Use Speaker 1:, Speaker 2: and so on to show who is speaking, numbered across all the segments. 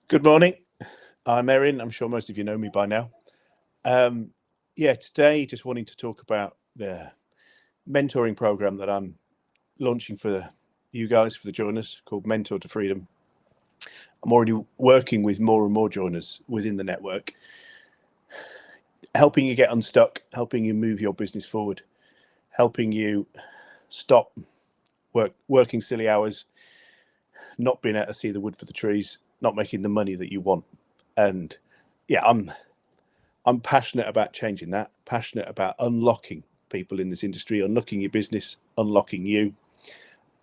Speaker 1: Good morning. I'm Erin. I'm sure most of you know me by now. Today just wanting to talk about the mentoring program that I'm launching for you guys, for the joiners, called Mentor to Freedom. I'm already working with more and more joiners within the network, helping you get unstuck, helping you move your business forward, helping you stop working silly hours, not being able to see the wood for the trees, not making the money that you want. And yeah, I'm passionate about changing that, passionate about unlocking people in this industry, unlocking your business, unlocking you,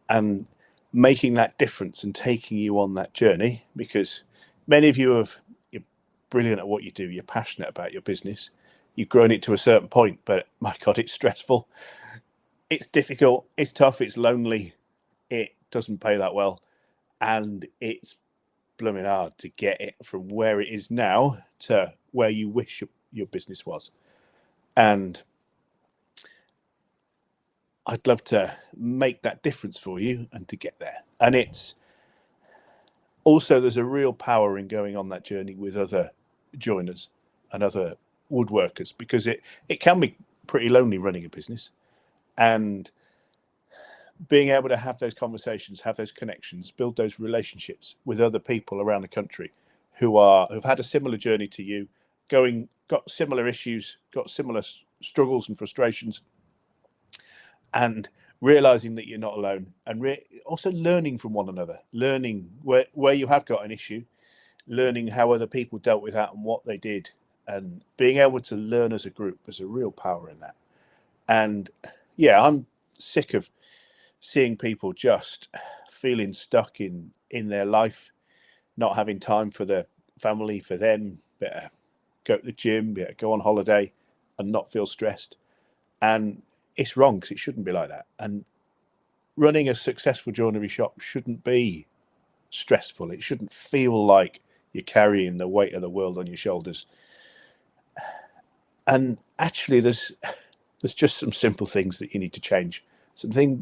Speaker 1: and making that difference and taking you on that journey. Because many of you're brilliant at what you do, you're passionate about your business, you've grown it to a certain point, but my God, it's stressful, it's difficult, it's tough, it's lonely, it doesn't pay that well, and it's blooming hard to get it from where it is now to where you wish your business was. And I'd love to make that difference for you and to get there. And it's also, there's a real power in going on that journey with other joiners and other woodworkers, because it can be pretty lonely running a business, and being able to have those conversations, have those connections, build those relationships with other people around the country who've had a similar journey to you, got similar issues, got similar struggles and frustrations, and realizing that you're not alone, and also learning from one another, learning where you have got an issue, learning how other people dealt with that and what they did, and being able to learn as a group. There's a real power in that. And yeah, I'm sick of seeing people just feeling stuck in their life, not having time for their family, for them, better go to the gym, better go on holiday and not feel stressed. And it's wrong, because it shouldn't be like that. And running a successful joinery shop shouldn't be stressful. It shouldn't feel like you're carrying the weight of the world on your shoulders. And actually, there's just some simple things that you need to change.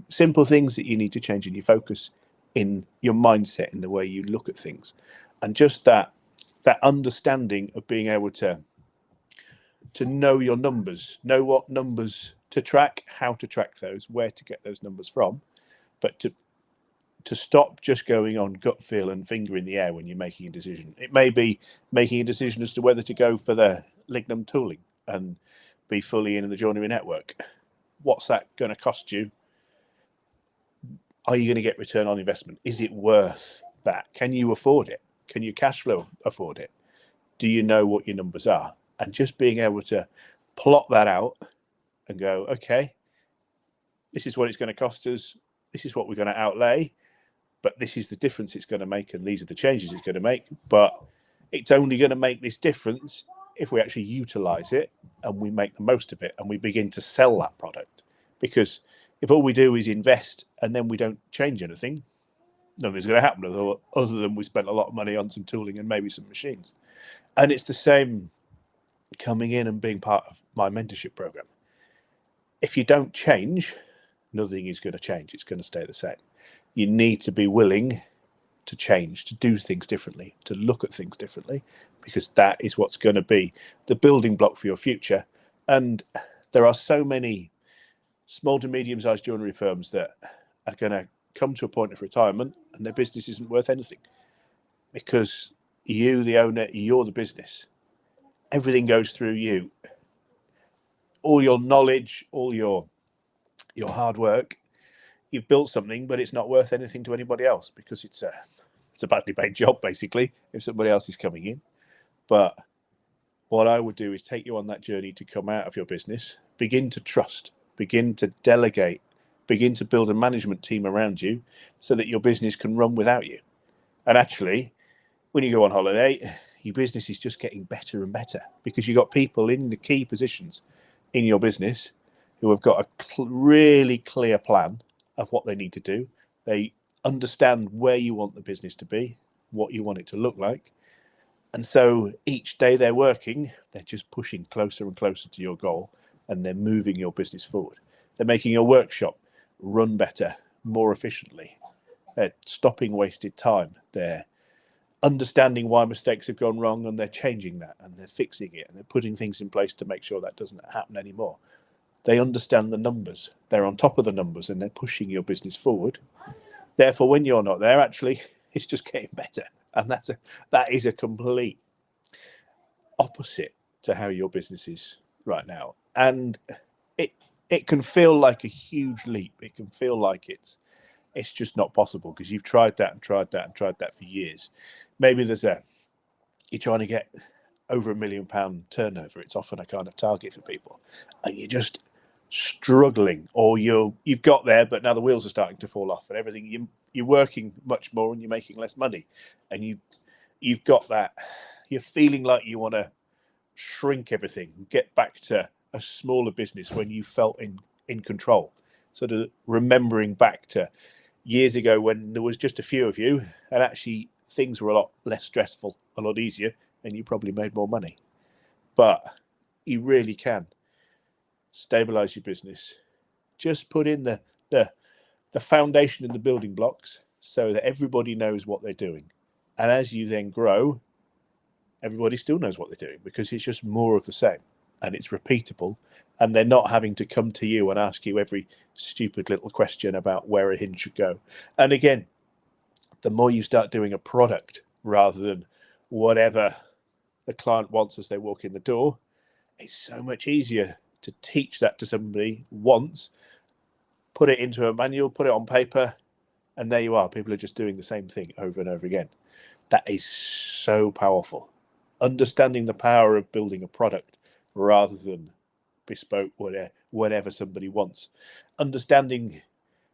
Speaker 1: Simple things that you need to change in your focus, in your mindset, in the way you look at things. And just that understanding of being able to know your numbers, know what numbers to track, how to track those, where to get those numbers from, but to stop just going on gut feel and finger in the air when you're making a decision. It may be making a decision as to whether to go for the lignum tooling and be fully in the joinery network. What's that going to cost you? Are you going to get return on investment? Is it worth that? Can you afford it? Can your cash flow afford it? Do you know what your numbers are? And just being able to plot that out and go, okay, this is what it's going to cost us. This is what we're going to outlay, but this is the difference it's going to make, and these are the changes it's going to make. But it's only going to make this difference if we actually utilize it and we make the most of it and we begin to sell that product. Because if all we do is invest and then we don't change anything, nothing's going to happen other than we spent a lot of money on some tooling and maybe some machines. And it's the same coming in and being part of my mentorship program. If you don't change, nothing is going to change. It's going to stay the same. You need to be willing to change, to do things differently, to look at things differently, because that is what's going to be the building block for your future. And there are so many small to medium-sized joinery firms that are going to come to a point of retirement and their business isn't worth anything, because you, the owner, you're the business. Everything goes through you. All your knowledge, all your hard work, you've built something, but it's not worth anything to anybody else, because it's a badly paid job, basically, if somebody else is coming in. But what I would do is take you on that journey to come out of your business, begin to trust, begin to delegate, begin to build a management team around you so that your business can run without you. And actually, when you go on holiday, your business is just getting better and better, because you've got people in the key positions in your business who have got a really clear plan of what they need to do. They understand where you want the business to be, what you want it to look like. And so each day they're working, they're just pushing closer and closer to your goal, and they're moving your business forward. They're making your workshop run better, more efficiently. They're stopping wasted time. They're understanding why mistakes have gone wrong, and they're changing that, and they're fixing it, and they're putting things in place to make sure that doesn't happen anymore. They understand the numbers. They're on top of the numbers, and they're pushing your business forward. Therefore, when you're not there, actually, it's just getting better. And that is a complete opposite to how your business is right now. And it can feel like a huge leap. It can feel like it's just not possible because you've tried that and tried that and tried that for years. Maybe you're trying to get over £1 million turnover. It's often a kind of target for people, and you're just struggling, or you've got there, but now the wheels are starting to fall off, and everything. You're working much more and you're making less money, and you've got that. You're feeling like you want to shrink everything, get back to a smaller business when you felt in control. Sort of remembering back to years ago when there was just a few of you, and actually things were a lot less stressful, a lot easier, and you probably made more money. But you really can stabilize your business. Just put in the foundation and the building blocks so that everybody knows what they're doing. And as you then grow, everybody still knows what they're doing because it's just more of the same, and it's repeatable, and they're not having to come to you and ask you every stupid little question about where a hinge should go. And again, the more you start doing a product rather than whatever the client wants as they walk in the door, it's so much easier to teach that to somebody once, put it into a manual, put it on paper, and there you are. People are just doing the same thing over and over again. That is so powerful. Understanding the power of building a product rather than bespoke whatever somebody wants. Understanding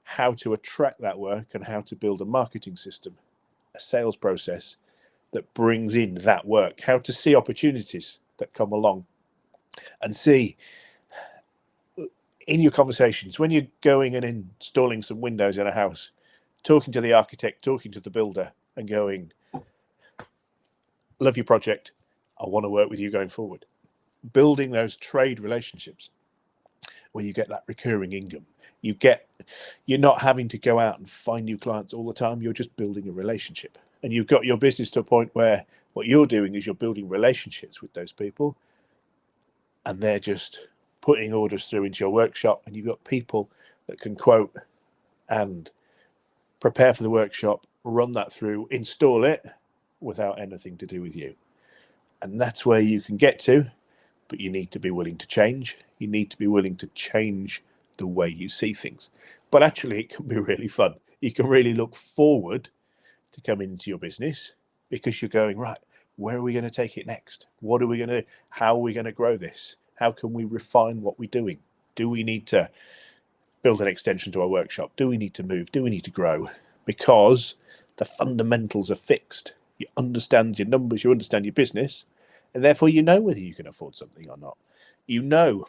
Speaker 1: how to attract that work and how to build a marketing system, a sales process that brings in that work, how to see opportunities that come along, and see in your conversations when you're going and installing some windows in a house, talking to the architect, talking to the builder, and going, love your project, I want to work with you going forward. Building those trade relationships where you get that recurring income. You're not having to go out and find new clients all the time. You're just building a relationship, and you've got your business to a point where what you're doing is you're building relationships with those people, and they're just putting orders through into your workshop, and you've got people that can quote and prepare for the workshop, run that through, install it without anything to do with you. And that's where you can get to, but you need to be willing to change. You need to be willing to change the way you see things. But actually, it can be really fun. You can really look forward to coming into your business because you're going, right, where are we going to take it next? What are we going to, how are we going to grow this? How can we refine what we're doing? Do we need to build an extension to our workshop? Do we need to move? Do we need to grow? Because the fundamentals are fixed. You understand your numbers, you understand your business, and therefore you know whether you can afford something or not. You know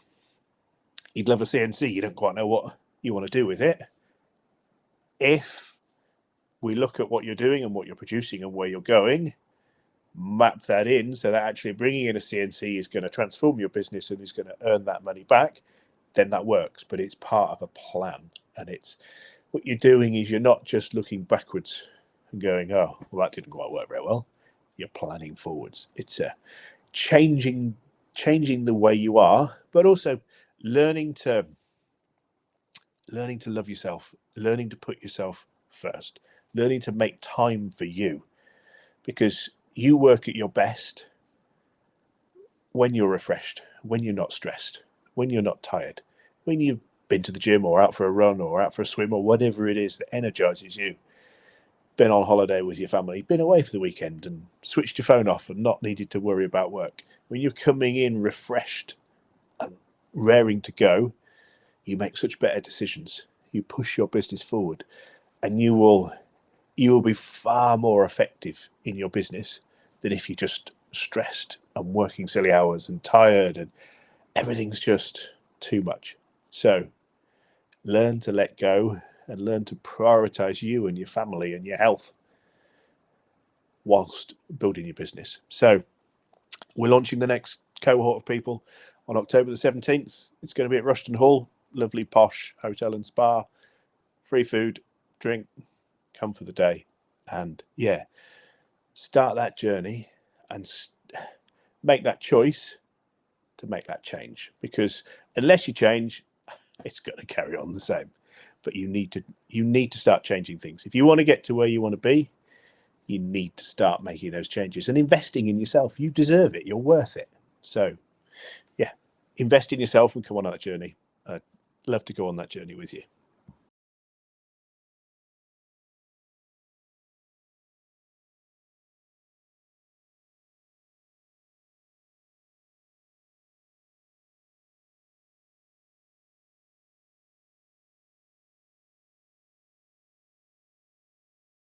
Speaker 1: you'd love a CNC, you don't quite know what you want to do with it. If we look at what you're doing and what you're producing and where you're going, map that in so that actually bringing in a CNC is going to transform your business and is going to earn that money back, then that works. But it's part of a plan, and it's what you're doing is you're not just looking backwards and going, oh, well, that didn't quite work very well. You're planning forwards. It's a changing the way you are, but also learning to love yourself, learning to put yourself first, learning to make time for you, because you work at your best when you're refreshed, when you're not stressed, when you're not tired, when you've been to the gym or out for a run or out for a swim or whatever it is that energizes you, been on holiday with your family, been away for the weekend and switched your phone off and not needed to worry about work. When you're coming in refreshed and raring to go, you make such better decisions. You push your business forward, and you will be far more effective in your business than if you're just stressed and working silly hours and tired and everything's just too much. So learn to let go and learn to prioritize you and your family and your health whilst building your business. So we're launching the next cohort of people on October the 17th. It's going to be at Rushton Hall, lovely posh hotel and spa, free food, drink, come for the day. And yeah, start that journey and make that choice to make that change, because unless you change, it's going to carry on the same. But you need to start changing things. If you want to get to where you want to be, you need to start making those changes and investing in yourself. You deserve it. You're worth it. So yeah, invest in yourself and come on that journey. I'd love to go on that journey with you.